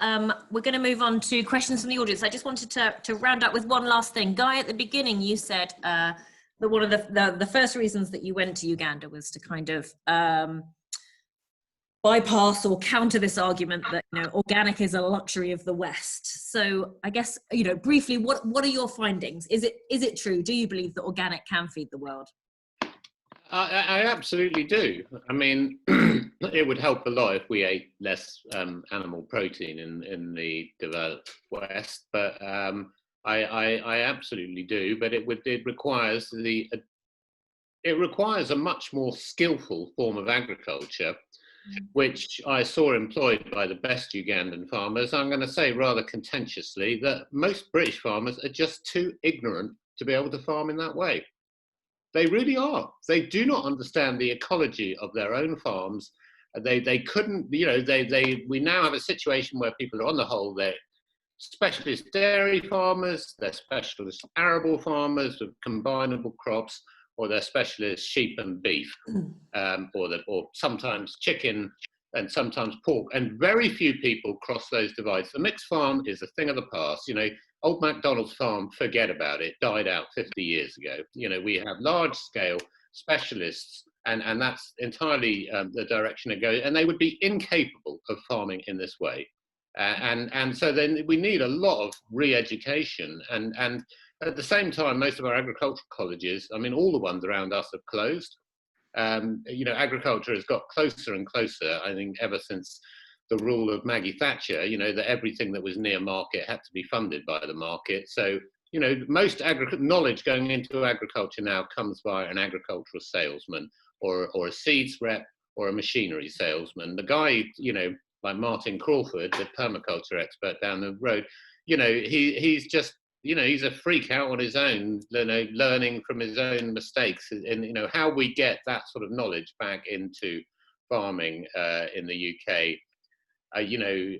We're going to move on to questions from the audience. I just wanted to round up with one last thing. Guy, at the beginning, you said that one of the first reasons that you went to Uganda was to kind of bypass or counter this argument that, you know, organic is a luxury of the West. So I guess, you know, briefly, what are your findings? Is it true? Do you believe that organic can feed the world? I absolutely do. I mean, it would help a lot if we ate less animal protein in the developed West, but I absolutely do. But it requires a much more skillful form of agriculture, which I saw employed by the best Ugandan farmers. I'm going to say rather contentiously that most British farmers are just too ignorant to be able to farm in that way. They really are. They do not understand the ecology of their own farms. They couldn't, you know, we now have a situation where people are, on the whole, they're specialist dairy farmers, they're specialist arable farmers with combinable crops, or they're specialist sheep and beef, or sometimes chicken and sometimes pork. And very few people cross those divides. The mixed farm is a thing of the past. You know, old MacDonald's farm, forget about it, died out 50 years ago. You know, we have large scale specialists, and that's entirely the direction it goes. And they would be incapable of farming in this way. And so then we need a lot of re-education. And at the same time, most of our agricultural colleges, I mean, all the ones around us have closed. You know, agriculture has got closer and closer, I think, ever since the rule of Maggie Thatcher, you know, that everything that was near market had to be funded by the market. So you know, most knowledge going into agriculture now comes via an agricultural salesman or a seeds rep or a machinery salesman. The guy, you know, like Martin Crawford, the permaculture expert down the road, you know, he's just, you know, he's a freak out on his own, you know, learning from his own mistakes. And, you know, how we get that sort of knowledge back into farming in the UK, you know,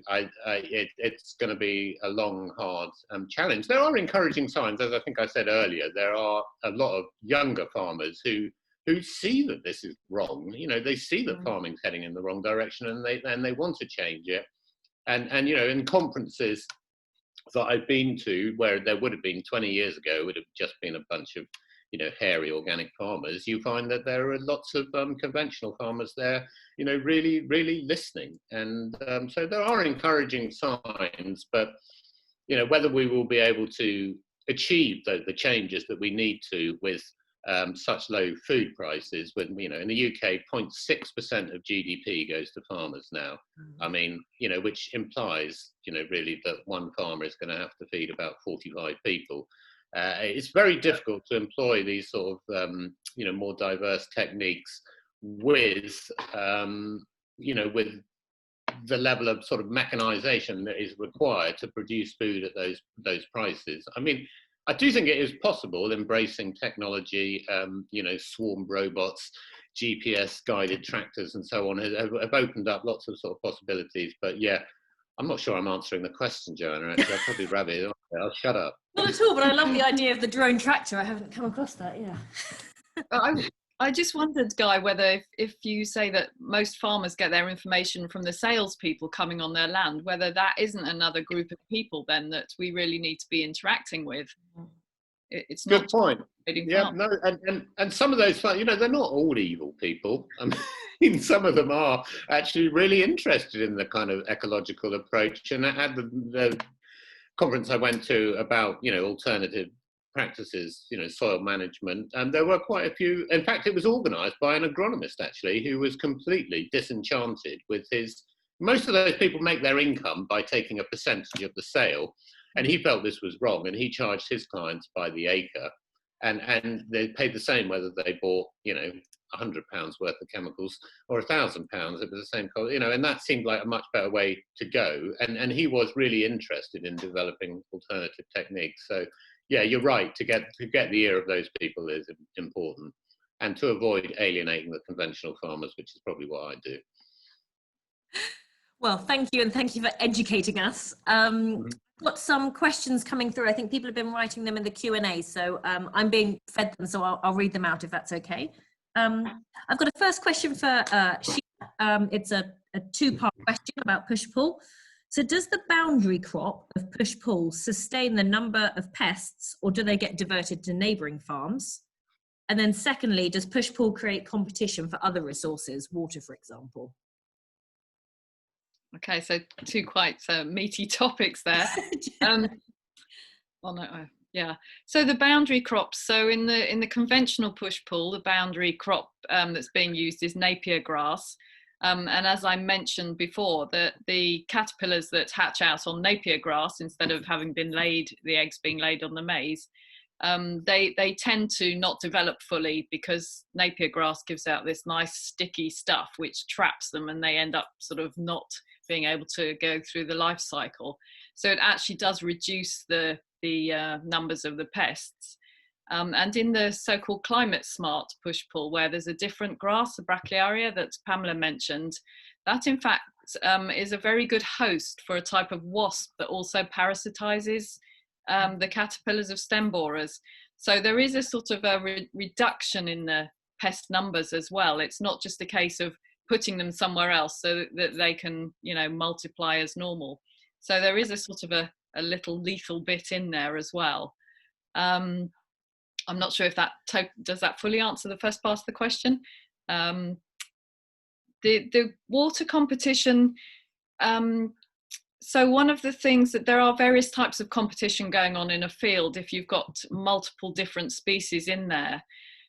it's going to be a long, hard challenge. There are encouraging signs, as I think I said earlier. There are a lot of younger farmers who see that this is wrong. You know, they see that farming's heading in the wrong direction, and they want to change it. And you know, in conferences that I've been to, where there would have been 20 years ago, would have just been a bunch of, you know, hairy organic farmers, you find that there are lots of conventional farmers there, you know, really, really listening. And so there are encouraging signs, but, you know, whether we will be able to achieve the changes that we need to with such low food prices, when, you know, in the UK, 0.6% of GDP goes to farmers now. I mean, you know, which implies, you know, really that one farmer is going to have to feed about 45 people. It's very difficult to employ these sort of, you know, more diverse techniques with, you know, with the level of sort of mechanization that is required to produce food at those prices. I mean, I do think it is possible, embracing technology, you know, swarm robots, GPS guided tractors and so on have opened up lots of sort of possibilities. But yeah, I'm not sure I'm answering the question, Joanna, actually. I'll probably rabbit it. I'll shut up. Not at all, but I love the idea of the drone tractor. I haven't come across that, yeah. I just wondered, Guy, whether if you say that most farmers get their information from the salespeople coming on their land, whether that isn't another group of people then that we really need to be interacting with. It's not. Good point. Yeah, no, and some of those, you know, they're not all evil people. I mean, some of them are actually really interested in the kind of ecological approach. And at the conference I went to about, you know, alternative practices, you know, soil management, and there were quite a few. In fact, it was organised by an agronomist actually, who was completely disenchanted with his. Most of those people make their income by taking a percentage of the sale, and he felt this was wrong, and he charged his clients by the acre, and they paid the same whether they bought, you know, £100 worth of chemicals or £1,000. It was the same cost, you know, and that seemed like a much better way to go. And he was really interested in developing alternative techniques. So yeah, you're right. To get the ear of those people is important, and to avoid alienating the conventional farmers, which is probably what I do. Well, thank you, and thank you for educating us. Got some questions coming through. I think people have been writing them in the Q&A, so I'm being fed them, so I'll read them out if that's okay. I've got a first question for Sheila. It's a two-part question about push-pull. So does the boundary crop of push-pull sustain the number of pests, or do they get diverted to neighbouring farms? And then secondly, does push-pull create competition for other resources, water, for example? Okay, so two quite meaty topics there. Yeah. So the boundary crops. So in the conventional push-pull, the boundary crop that's being used is Napier grass. And as I mentioned before, the caterpillars that hatch out on Napier grass, instead of having been the eggs being laid on the maize, they tend to not develop fully, because Napier grass gives out this nice sticky stuff which traps them, and they end up sort of not being able to go through the life cycle. So it actually does reduce the numbers of the pests. And in the so-called climate smart push-pull, where there's a different grass, the Brachyaria that Pamela mentioned, that in fact is a very good host for a type of wasp that also parasitizes the caterpillars of stem borers. So there is a sort of a reduction in the pest numbers as well. It's not just a case of putting them somewhere else so that they can, you know, multiply as normal. So there is a sort of a little lethal bit in there as well. I'm not sure if does that fully answer the first part of the question. The water competition, so one of the things that there are various types of competition going on in a field if you've got multiple different species in there.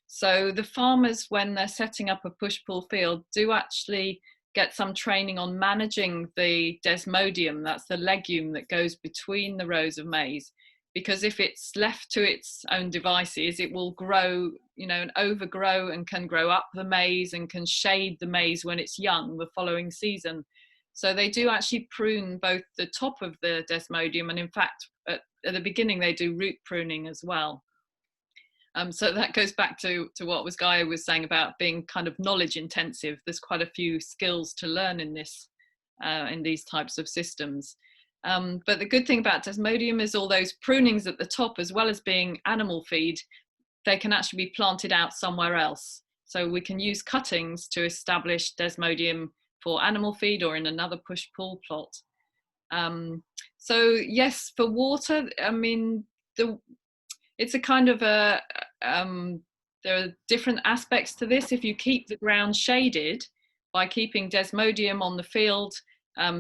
So the farmers, when they're setting up a push-pull field, do actually get some training on managing the desmodium, that's the legume that goes between the rows of maize, because if it's left to its own devices, it will grow, you know, and overgrow, and can grow up the maize and can shade the maize when it's young the following season. So they do actually prune both the top of the desmodium, and in fact at the beginning they do root pruning as well. So that goes back to what Guy was saying about being kind of knowledge intensive. There's quite a few skills to learn in this, in these types of systems. But the good thing about desmodium is all those prunings at the top, as well as being animal feed, they can actually be planted out somewhere else. So we can use cuttings to establish desmodium for animal feed or in another push-pull plot. So yes, for water, I mean, it's a kind of a, there are different aspects to this. If you keep the ground shaded by keeping desmodium on the field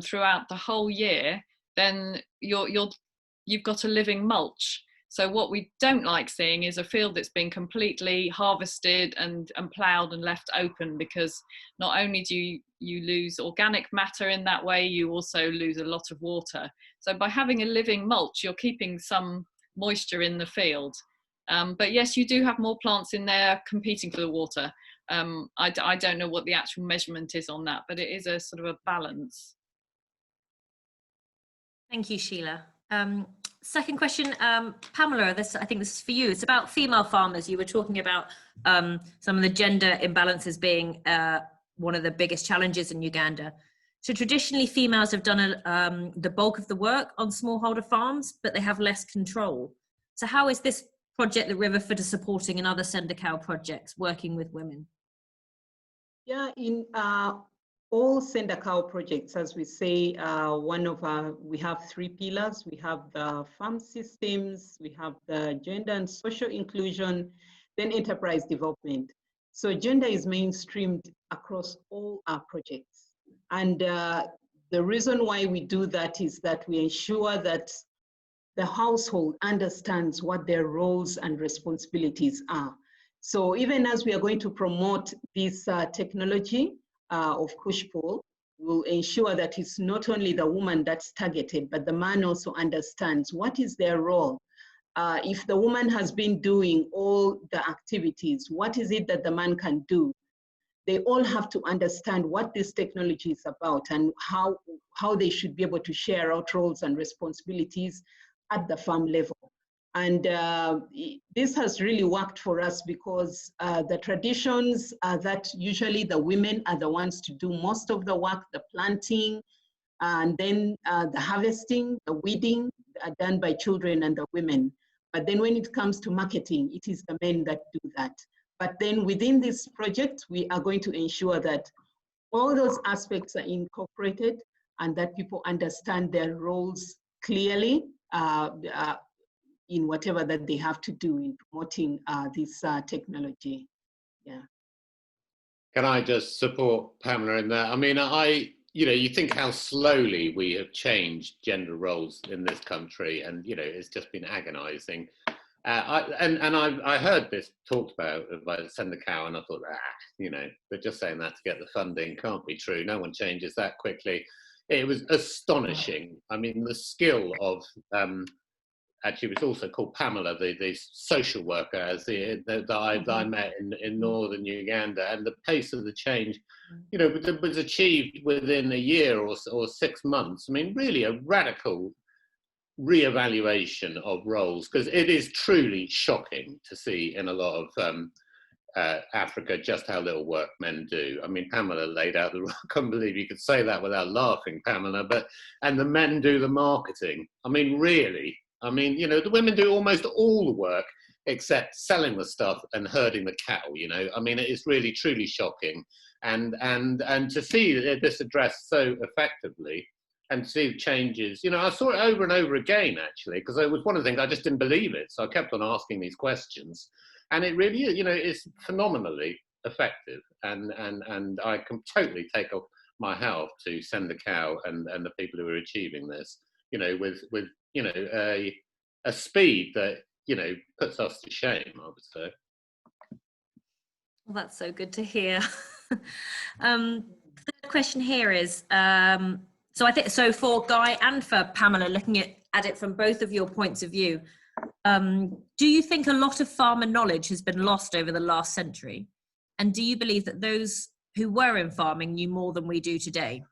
throughout the whole year, then you've got a living mulch. So what we don't like seeing is a field that's been completely harvested and ploughed and left open, because not only do you lose organic matter in that way, you also lose a lot of water. So by having a living mulch, you're keeping some moisture in the field. But yes, you do have more plants in there competing for the water. I don't know what the actual measurement is on that, but it is a sort of a balance. Thank you, Sheila. Second question, Pamela, I think this is for you. It's about female farmers. You were talking about some of the gender imbalances being one of the biggest challenges in Uganda. So traditionally, females have done the bulk of the work on smallholder farms, but they have less control. So how is this project that Riverford is supporting and other Send a Cow projects working with women? Yeah, in all Send a Cow projects, as we say, we have 3 pillars. We have the farm systems, we have the gender and social inclusion, then enterprise development. So gender is mainstreamed across all our projects. And the reason why we do that is that we ensure that the household understands what their roles and responsibilities are. So even as we are going to promote this technology of push-pull, we'll ensure that it's not only the woman that's targeted, but the man also understands what is their role. If the woman has been doing all the activities, what is it that the man can do? They all have to understand what this technology is about and how they should be able to share out roles and responsibilities at the farm level. And this has really worked for us because the traditions are that usually the women are the ones to do most of the work, the planting, and then the harvesting, the weeding are done by children and the women. But then when it comes to marketing, it is the men that do that. But then within this project, we are going to ensure that all those aspects are incorporated and that people understand their roles clearly in whatever that they have to do in promoting this technology. Yeah. Can I just support Pamela in that? I mean, you think how slowly we have changed gender roles in this country, and it's just been agonizing. I heard this talked about by Send a Cow, and I thought, they're just saying that to get the funding. Can't be true. No one changes that quickly. It was astonishing. I mean, the skill of actually, it was also called Pamela, the social worker, that I met in northern Uganda, and the pace of the change, was achieved within a year or 6 months. I mean, really a radical re-evaluation of roles, because it is truly shocking to see in a lot of Africa just how little work men do. I mean, Pamela laid out I can't believe you could say that without laughing, Pamela, and the men do the marketing. I mean, really. I mean, the women do almost all the work except selling the stuff and herding the cattle, I mean, it is really, truly shocking. And to see this addressed so effectively and see the changes, I saw it over and over again, actually, because it was one of the things, I just didn't believe it. So I kept on asking these questions. And it really is, it's phenomenally effective. And I can totally take off my hat off to Send a Cow and the people who are achieving this, with a speed that, puts us to shame, I would say. Well, that's so good to hear. The question here is, so I think, so for Guy and for Pamela, looking at it from both of your points of view, Do you think a lot of farmer knowledge has been lost over the last century? And do you believe that those who were in farming knew more than we do today?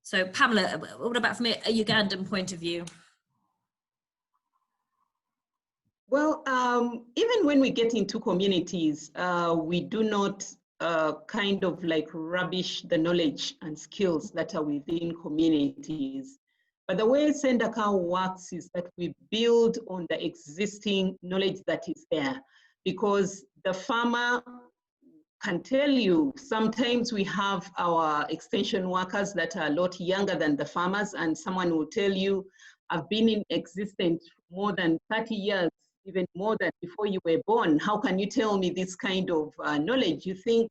So Pamela, what about from a Ugandan point of view? Well, even when we get into communities, we do not kind of like rubbish the knowledge and skills that are within communities. But the way Sendakao works is that we build on the existing knowledge that is there, because the farmer can tell you, sometimes we have our extension workers that are a lot younger than the farmers, and someone will tell you, I've been in existence more than 30 years, even more than before you were born. How can you tell me this kind of knowledge? You think,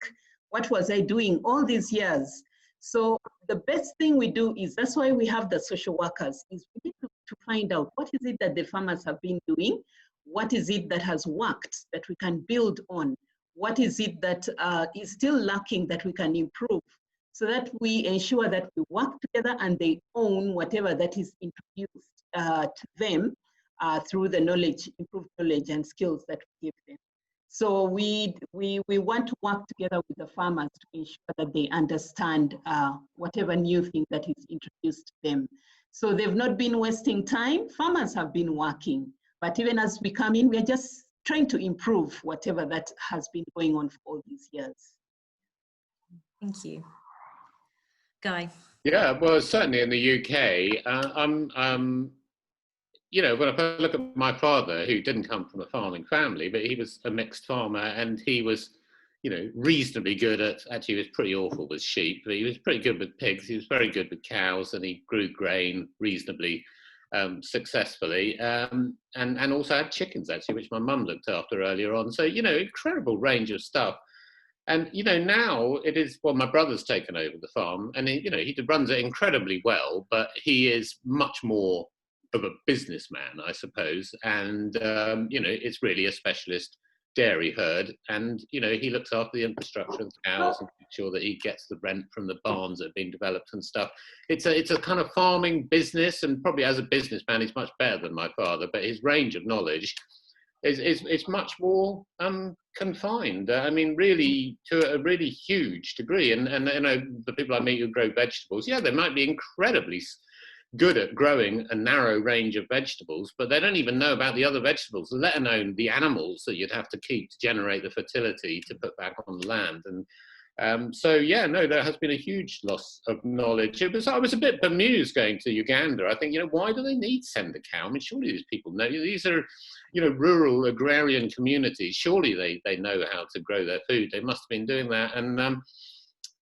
what was I doing all these years? So the best thing we do is, that's why we have the social workers, is we need to find out what is it that the farmers have been doing, what is it that has worked that we can build on, what is it that is still lacking that we can improve, so that we ensure that we work together and they own whatever that is introduced to them through the knowledge, improved knowledge and skills that we give them. So we want to work together with the farmers to ensure that they understand whatever new thing that is introduced to them. So they've not been wasting time. Farmers have been working, but even as we come in, we're just trying to improve whatever that has been going on for all these years. Thank you. Guy. Yeah, well, certainly in the UK, you know, when I look at my father, who didn't come from a farming family, but he was a mixed farmer, and he was, you know, reasonably good at, actually he was pretty awful with sheep, but he was pretty good with pigs, he was very good with cows, and he grew grain reasonably successfully, and also had chickens, actually, which my mum looked after earlier on. So, you know, incredible range of stuff. And, you know, now it is, well, my brother's taken over the farm, and, he, you know, he runs it incredibly well, but he is much more of a businessman, I suppose. And, you know, it's really a specialist dairy herd. And, you know, he looks after the infrastructure of the cows and makes sure that he gets the rent from the barns that have been developed and stuff. It's a kind of farming business, and probably as a businessman, he's much better than my father, but his range of knowledge is much more confined. I mean, really, to a really huge degree. And you know, the people I meet who grow vegetables, yeah, they might be incredibly good at growing a narrow range of vegetables, but they don't even know about the other vegetables, let alone the animals that you'd have to keep to generate the fertility to put back on the land. And so, yeah, no, there has been a huge loss of knowledge. I was a bit bemused going to Uganda. I think, you know, why do they need Sendakao? I mean, surely these people know. These are, you know, rural agrarian communities. Surely they know how to grow their food. They must have been doing that. And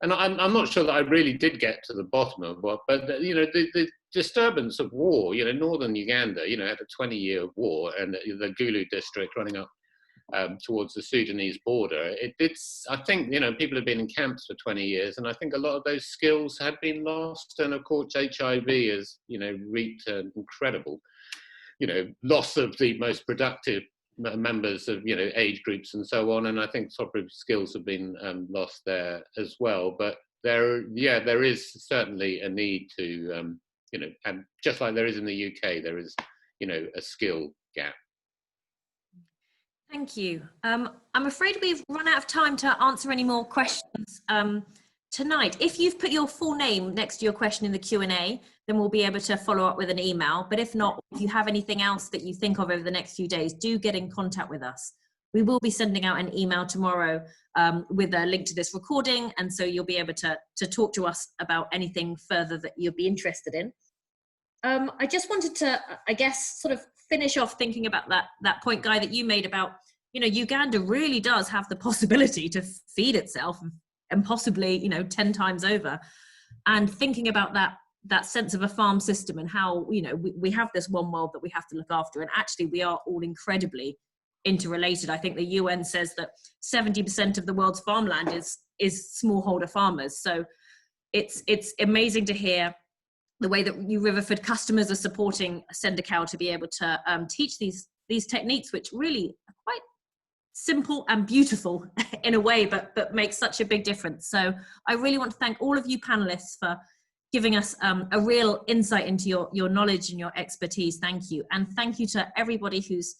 I'm not sure that I really did get to the bottom of what, but, you know, the disturbance of war, you know, northern Uganda, you know, had a 20-year war, and the Gulu district running up towards the Sudanese border. It's, I think, you know, people have been in camps for 20 years, and I think a lot of those skills had been lost. And of course, HIV has, you know, reaped an incredible, you know, loss of the most productive members of, you know, age groups and so on. And I think sort of skills have been lost there as well. But there is certainly a need to, you know, and just like there is in the UK, there is, you know, a skill gap. Thank you. I'm afraid we've run out of time to answer any more questions tonight. If you've put your full name next to your question in the Q&A, then we'll be able to follow up with an email. But if not, if you have anything else that you think of over the next few days, do get in contact with us. We will be sending out an email tomorrow with a link to this recording, and so you'll be able to talk to us about anything further that you'll be interested in. I just wanted to, I guess, sort of finish off thinking about that point, Guy, that you made about, you know, Uganda really does have the possibility to feed itself, and possibly, you know, 10 times over. And thinking about that sense of a farm system, and how, you know, we have this one world that we have to look after, and actually we are all incredibly interrelated. I think the UN says that 70% of the world's farmland is smallholder farmers. So it's amazing to hear the way that you Riverford customers are supporting Sendakao to be able to teach these techniques, which really are quite simple and beautiful in a way, but make such a big difference. So I really want to thank all of you panelists for giving us a real insight into your knowledge and your expertise. Thank you. And thank you to everybody who's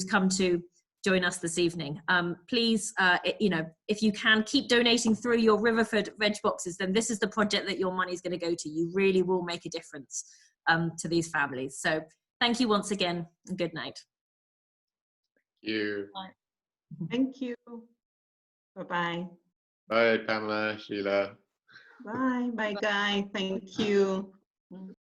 come to join us this evening. Please, you know, if you can, keep donating through your Riverford Veg boxes, then this is the project that your money is going to go to. You really will make a difference to these families. So thank you once again, and good night. Thank you. Thank you. Bye-bye. Bye, Pamela, Sheila. Bye. Bye, Guy. Thank you.